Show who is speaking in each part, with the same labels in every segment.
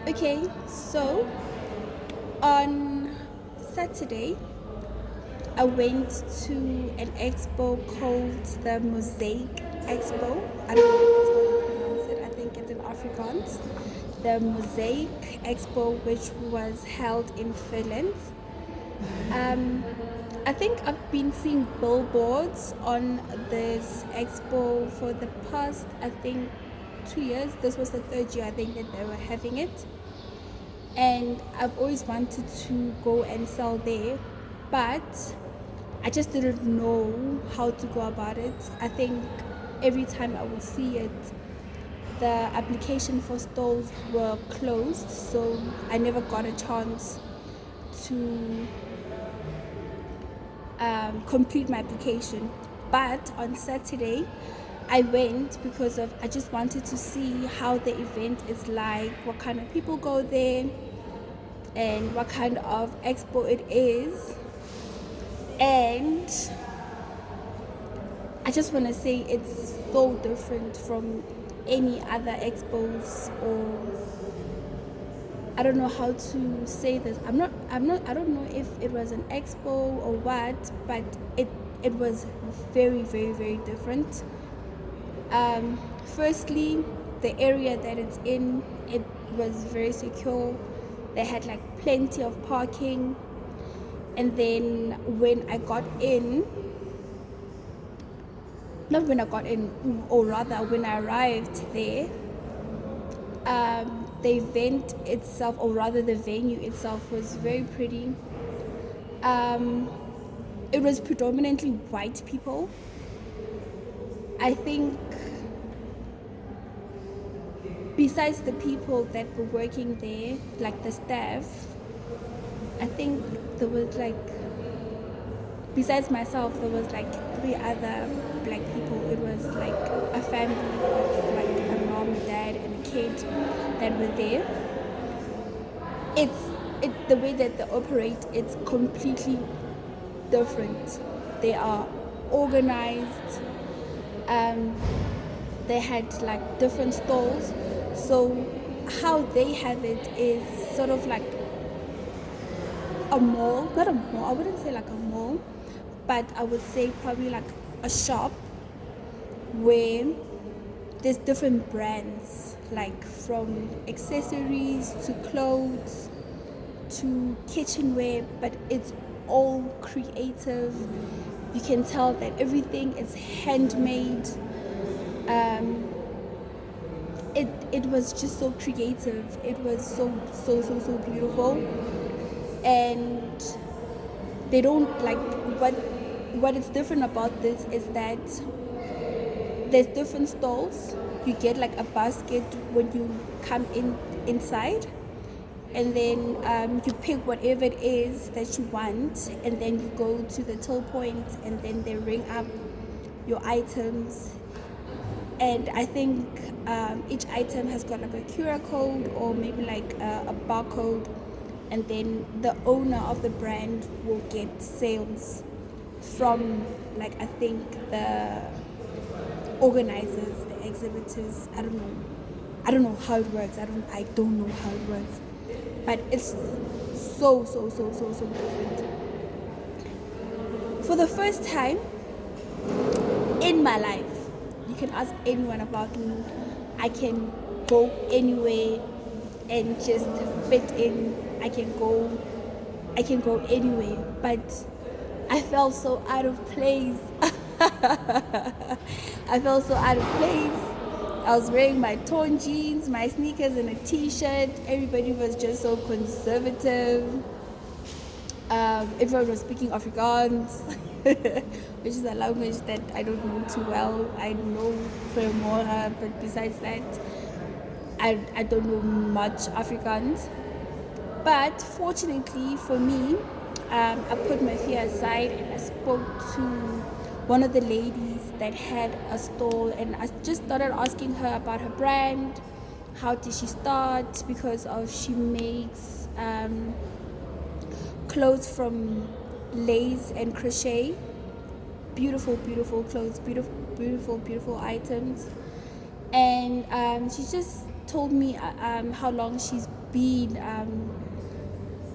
Speaker 1: Okay, so on Saturday, I went to an expo called the Mosaiek Expo. I don't know if that's how you pronounce it. I think it's in Afrikaans. The Mosaiek Expo, which was held in Finland. I think I've been seeing billboards on this expo for the past, I think, 2 years. This was the third year, I think, that they were having it. And I've always wanted to go and sell there, but I just didn't know how to go about it. I think every time I would see it, the application for stalls were closed, so I never got a chance to complete my application. But on Saturday, I went because I just wanted to see how the event is like, what kind of people go there, and what kind of expo it is. And I just want to say it's so different from any other expos, or I don't know how to say this. I don't know if it was an expo or what, but it was very, very, very different. Firstly, the area that it's in, it was very secure. They had like plenty of parking. And then when I got in, not when I got in, or rather when I arrived there, the event itself, or rather the venue itself, was very pretty. It was predominantly white people. I think besides the people that were working there, like the staff, I think there was like, besides myself, there was like 3 other black people. It was like a family of like a mom, dad, and a kid that were there. The way that they operate, it's completely different. They are organized. They had like different stalls. So how they have it is sort of like a mall, not a mall, I wouldn't say like a mall, but I would say probably like a shop where there's different brands, like from accessories to clothes to kitchenware, but it's all creative. You can tell that everything is handmade. It was just so creative. It was so beautiful. And they don't like, what is different about this is that there's different stalls. You get like a basket when you come inside, and then you pick whatever it is that you want, and then you go to the till point, and then they ring up your items. And I think each item has got like a QR code, or maybe like a barcode, and then the owner of the brand will get sales from, like, I think the organizers, the exhibitors. I don't know how it works. I don't know how it works, but it's so different. For the first time in my life, you can ask anyone about me, I can go anywhere and just fit in. I can go anywhere, but I felt so out of place. I felt so out of place. I was wearing my torn jeans, my sneakers, and a t-shirt. Everybody was just so conservative. Everyone was speaking Afrikaans, which is a language that I don't know too well. I know Premora, but besides that, I don't know much Afrikaans. But fortunately for me, I put my fear aside, and I spoke to one of the ladies that had a stall, and I just started asking her about her brand. How did she start? Because she makes clothes from lace and crochet. Beautiful clothes, beautiful items. And she just told me how long she's been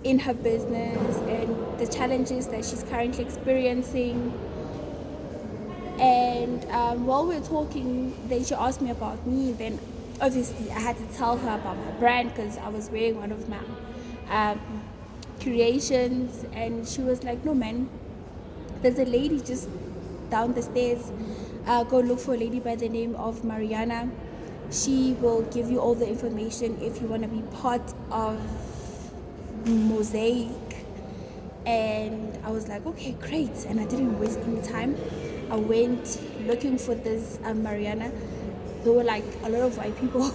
Speaker 1: in her business and the challenges that she's currently experiencing. And while we were talking, then she asked me about me. Then obviously I had to tell her about my brand because I was wearing one of my creations. And she was like, no man, there's a lady just down the stairs. Go look for a lady by the name of Mariana. She will give you all the information if you want to be part of Mosaiek. And I was like, okay, great. And I didn't waste any time. I went looking for this Mariana. There were like a lot of white people.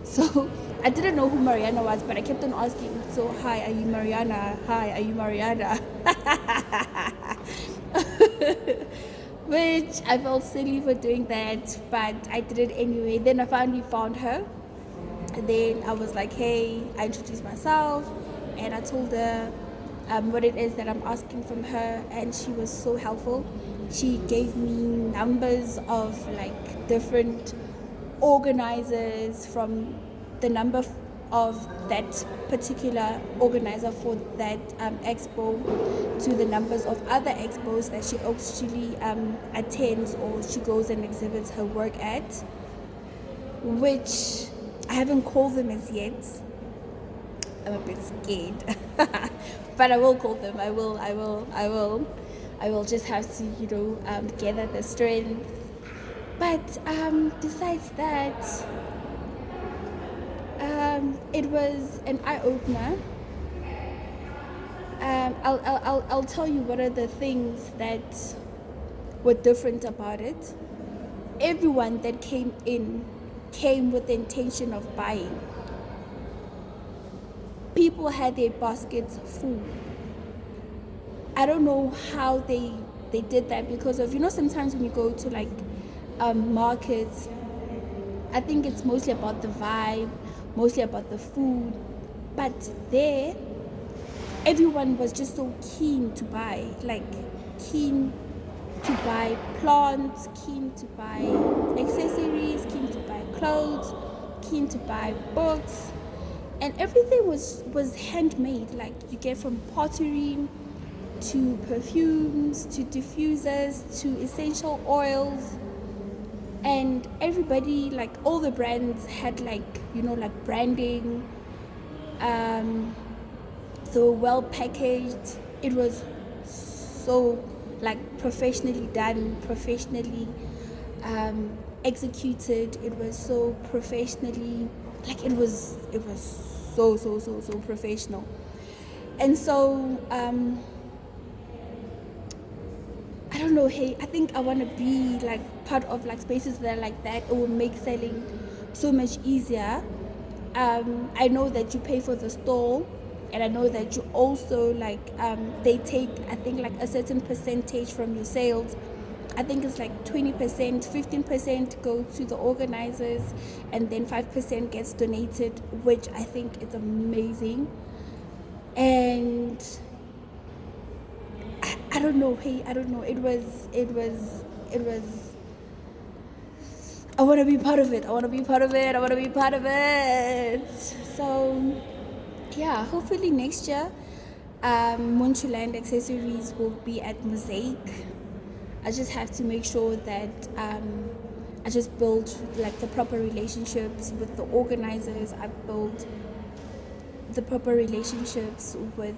Speaker 1: So I didn't know who Mariana was, but I kept on asking, so hi, are you Mariana? Hi, are you Mariana? Which I felt silly for doing that, but I did it anyway. Then I finally found her. And then I was like, hey, I introduced myself and I told her what it is that I'm asking from her, and she was so helpful. She gave me numbers of like different organizers, from the number of that particular organizer for that expo to the numbers of other expos that she actually attends or she goes and exhibits her work at, which I haven't called them as yet. I'm a bit scared. But I will call them. I will just have to, gather the strength. But besides that, it was an eye-opener. I'll tell you what are the things that were different about it. Everyone that came in came with the intention of buying. People had their baskets full. I don't know how they did that, because of, sometimes when you go to like markets, I think it's mostly about the vibe, mostly about the food. But there, everyone was just so keen to buy, like keen to buy plants, keen to buy accessories, keen to buy clothes, keen to buy books. And everything was handmade. Like you get from pottery to perfumes to diffusers to essential oils. And everybody, like all the brands had like branding. They were well packaged. It was so like professionally done, professionally executed. It was so professionally, like it was so professional. And so I don't know, hey, I think I want to be like part of like spaces that are like that. It will make selling so much easier. I know that you pay for the stall, and I know that you also like they take, I think, like a certain percentage from your sales. I think it's like 20%, 15% go to the organizers, and then 5% gets donated, which I think is amazing. And I don't know, hey, I don't know. It was I want to be part of it. I want to be part of it. So yeah, hopefully next year Munchuland Accessories will be at Mosaiek. I just have to make sure that I just build like the proper relationships with the organizers. I build the proper relationships with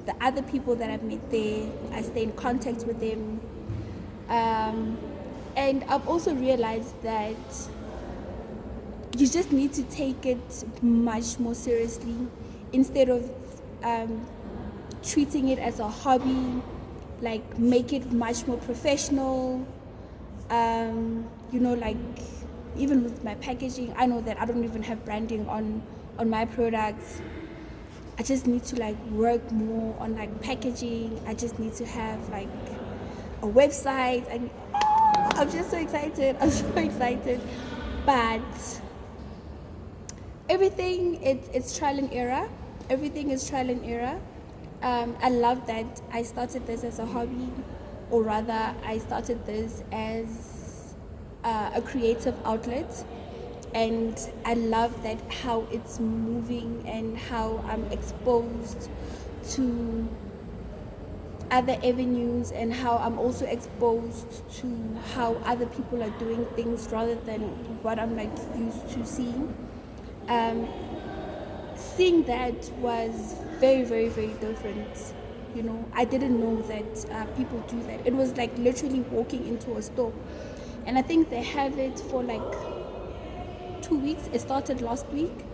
Speaker 1: the other people that I've met there. I stay in contact with them. And I've also realized that you just need to take it much more seriously instead of treating it as a hobby. Like make it much more professional. Like even with my packaging, I know that I don't even have branding on my products. I just need to like work more on like packaging. I just need to have like a website, and I'm just so excited. But everything, it's trial and error. Everything is trial and error. I love that I started this as a hobby, or rather I started this as a creative outlet, and I love that how it's moving and how I'm exposed to other avenues, and how I'm also exposed to how other people are doing things rather than what I'm like used to seeing. Seeing that was very, very, very different. You know, I didn't know that people do that. It was like literally walking into a store, and I think they have it for like 2 weeks. It started last week,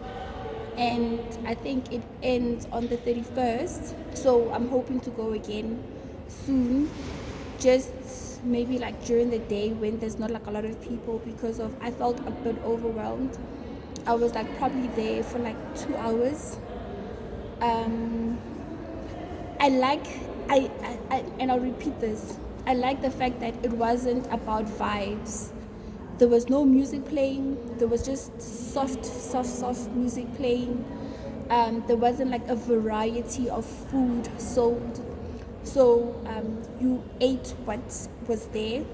Speaker 1: and I think it ends on the 31st. So I'm hoping to go again soon, just maybe like during the day when there's not like a lot of people, because of I felt a bit overwhelmed. I was like probably there for like 2 hours. I like I and I'll repeat this. I like the fact that it wasn't about vibes. There was no music playing. There was just soft music playing. There wasn't like a variety of food sold. So you ate what was there.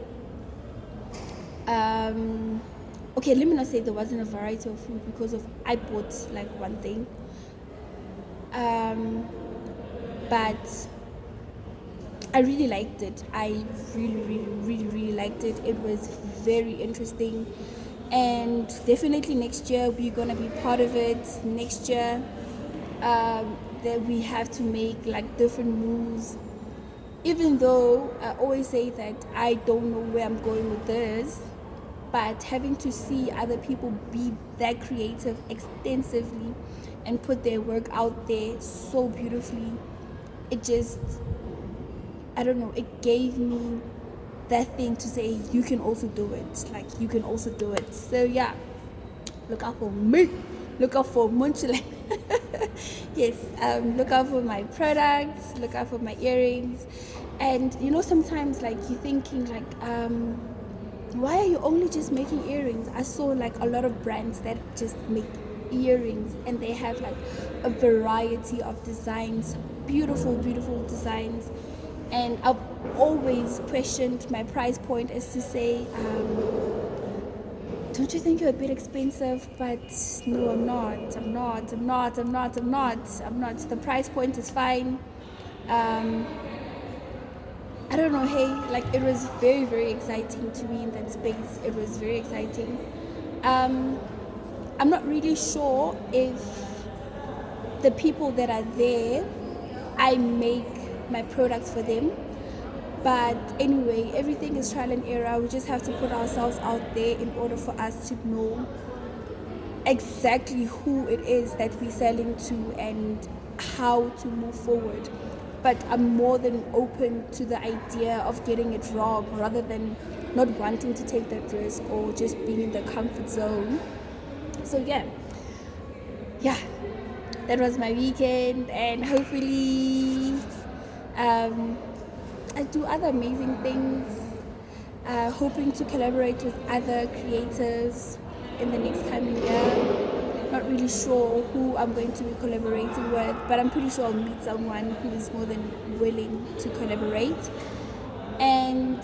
Speaker 1: Okay, let me not say there wasn't a variety of food, because of I bought like one thing. But I really liked it. I really liked it. It was very interesting, and definitely next year we're gonna be part of it. Next year, that we have to make like different moves. Even though I always say that I don't know where I'm going with this, but having to see other people be that creative extensively and put their work out there so beautifully, it just, I don't know, it gave me that thing to say you can also do it. Like, you can also do it. So yeah, look out for me. Look out for Munchuland. Yes, look out for my products. Look out for my earrings. And you know, sometimes like you're thinking like, why are you only just making earrings? I saw like a lot of brands that just make earrings, and they have like a variety of designs, beautiful designs. And I've always questioned my price point, as to say, don't you think you're a bit expensive? But no, I'm not. The price point is fine. I don't know, hey, like it was very, very exciting to be in that space. It was very exciting. I'm not really sure if the people that are there, I make my products for them. But anyway, everything is trial and error. We just have to put ourselves out there in order for us to know exactly who it is that we're selling to and how to move forward. But I'm more than open to the idea of getting it wrong, rather than not wanting to take that risk or just being in the comfort zone. So yeah, that was my weekend, and hopefully I do other amazing things. Hoping to collaborate with other creators in the next coming year. Not really sure who I'm going to be collaborating with, but I'm pretty sure I'll meet someone who is more than willing to collaborate. And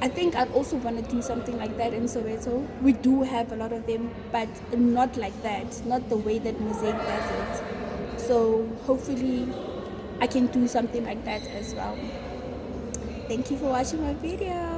Speaker 1: I think I'd also want to do something like that in Soweto. We do have a lot of them, but not like that, not the way that Mosaiek does it. So hopefully I can do something like that as well. Thank you for watching my video.